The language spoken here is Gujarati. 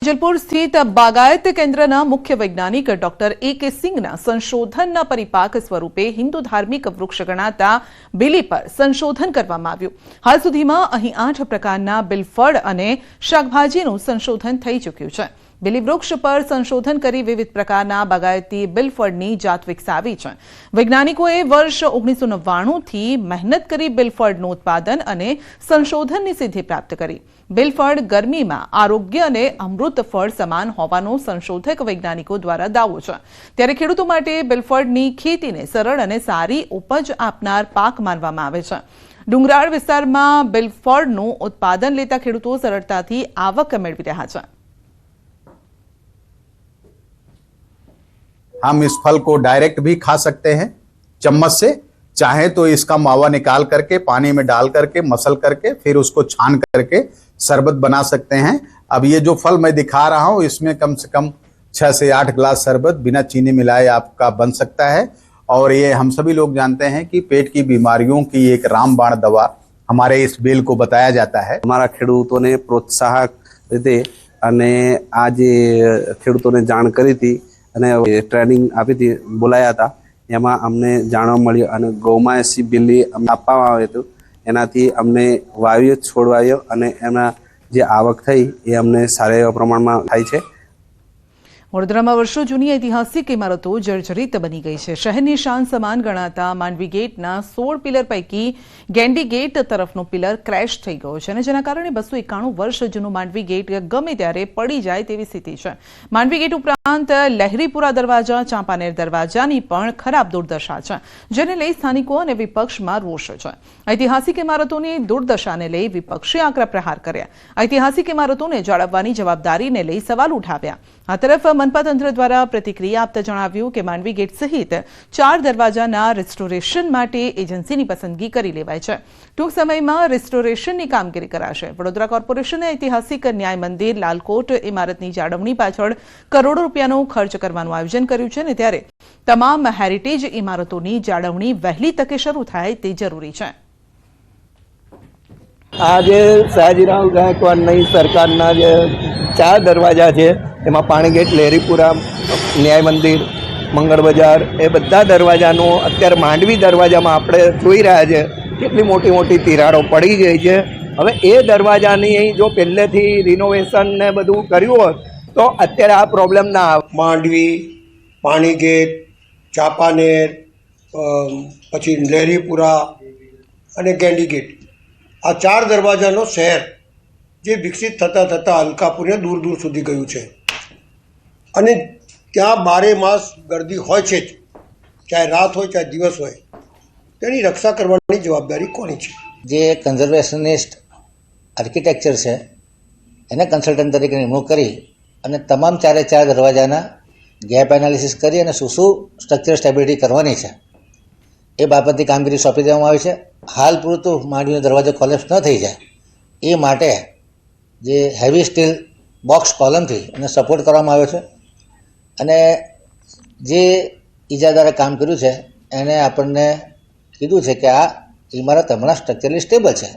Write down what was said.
जलपुर स्थित बागायत केन्द्रना मुख्य वैज्ञानिक डॉक्टर ए.के. सिंघना संशोधनना परिपाक स्वरूपे हिंदू धार्मिक वृक्ष गणाता बीली पर संशोधन करवामां आव्युं। हाल सुधीमां અહીં 8 પ્રકારના બિલફળ અને શાકભાજીનું સંશોધન થઈ ચૂક્યું છે। બીલી વૃક્ષ પર સંશોધન કરી વિવિધ પ્રકારના બાગાયતી બિલફળની જાત વિકસાવી છે। વૈજ્ઞાનિકોએ વર્ષ 1999 થી મહેનત કરી બિલફળનું ઉત્પાદન અને સંશોધનની સિદ્ધિ પ્રાપ્ત કરી। બિલફળ ગરમીમાં આરોગ્ય અને અમૃત ફળ સમાન હોવાનો સંશોધક વૈજ્ઞાનિકો દ્વારા દાવો છે। ત્યારે ખેડૂતો માટે બિલફળની ખેતીને સરળ અને સારી ઉપજ આપનાર પાક માનવામાં આવે છે। ડુંગરાળ વિસ્તારમાં બિલફળનું ઉત્પાદન લેતા ખેડૂતો સરળતાથી આવક મેળવી રહ્યા છે। हम इस फल को डायरेक्ट भी खा सकते हैं चम्मच से, चाहे तो इसका मावा निकाल करके पानी में डाल करके मसल करके फिर उसको छान करके शरबत बना सकते हैं। अब ये जो फल मैं दिखा रहा हूँ इसमें कम से कम 6 से 8 गिलास शरबत बिना चीनी मिलाए आपका बन सकता है। और ये हम सभी लोग जानते हैं कि पेट की बीमारियों की एक रामबाण दवा हमारे इस बेल को बताया जाता है। हमारा खेडूतोने प्रोत्साहक रीते अने आज खेडूतोने जाण करी थी અને ટ્રેનિંગ આપી હતી, બોલાયા હતા। એમાં અમને જાણવા મળ્યું અને ગૌમાયસી બિલ્લી અમને આપવામાં આવ્યું હતું। એનાથી અમને વાવ્યો છોડવાયો અને એના જે આવક થઈ એ અમને સારા એવા પ્રમાણમાં થાય છે। વડોદરામાં વર્ષો જૂની ઐતિહાસિક ઇમારતો જર્જરિત બની ગઈ છે। શહેરની શાન સમાન ગણાતા માંડવી ગેટના 16 પિલર પૈકી ગેંડી ગેટ તરફનો પિલર ક્રેશ થઈ ગયો છે અને જેના કારણે 291 વર્ષ જૂનું માંડવી ગેટ ગમે ત્યારે પડી જાય તેવી સ્થિતિ છે। માંડવી ગેટ ઉપરાંત લહેરીપુરા દરવાજા, ચાંપાનેર દરવાજાની પણ ખરાબ દુર્દશા છે, જેને લઈ સ્થાનિકો અને વિપક્ષમાં રોષ છે। ઐતિહાસિક ઇમારતોની દુર્દશાને લઈ વિપક્ષે આકરા પ્રહાર કર્યા। ઐતિહાસિક ઇમારતોને જાળવવાની જવાબદારીને લઈ સવાલ ઉઠાવ્યા। આ તરફ मनपा तंत्र द्वारा प्रतिक्रिया आपता जणाव्युं के मांडवी गेट सहित 4 दरवाजाना रिस्टोरेशन माटे एजन्सीनी पसंदगी करी लेवाय छे। टूंक समयमां रिस्टोरेशननी कामगीरी कराशे। वडोदरा कोर्पोरेशने ऐतिहासिक न्याय मंदिर लालकोट इमारतनी जाळवणी पाछळ करोड़ो रूपियानो खर्च करवानुं आयोजन कर्युं छे ने त्यारे तमाम हेरिटेज इमारतोनी जाळवणी वहेली तके शरू थाय ते जरूरी छे। आज सयाजीराव गायकवाडनी सरकारना जे 4 दरवाजा है एमां पाणीगेट, लहेरीपुरा, न्याय मंदिर, मंगल बजार ए बधा दरवाजानो अत्यारे मांडवी दरवाजामां आपणे जोई रह्या छे केटली मोटी मोटी तिराड़ो पड़ी गई है। हवे ए दरवाजानी जो पहेलेथी रिनोवेशन ने बधुं कर्युं होत तो अत्यारे आ प्रॉब्लम ना आवे। मांडवी, पाणीगेट, चांपानेर, पछी लहेरीपुरा अने गेंडीगेट आ 4 दरवाजानो शहर जे विकसित थता थता अलकापुर दूर दूर सुधी गयुं छे અને ત્યાં 12 માસ ગર્દી હોય છે, ચાહે રાત હોય ચાહે દિવસ હોય, તેની રક્ષા કરવાની જવાબદારી કોની છે? જે કન્ઝર્વેશનિસ્ટ આર્કિટેક્ચર છે એને કન્સલ્ટન્ટ તરીકે નિમણૂક કરી અને તમામ 4 દરવાજાના ગેપ એનાલિસિસ કરી અને શું સ્ટ્રક્ચર સ્ટેબિલિટી કરવાની છે એ બાબતની કામગીરી સોંપી દેવામાં આવી છે। હાલ પૂરતું માંડવીનો દરવાજો કોલેપ્સ ન થઈ જાય એ માટે જે હેવી સ્ટીલ બોક્સ કોલમથી એને સપોર્ટ કરવામાં આવ્યો છે અને જે ઇજાદારે કામ કર્યું છે એને આપણને કીધું છે કે આ ઇમારત હમણાં સ્ટ્રક્ચરલી સ્ટેબલ છે।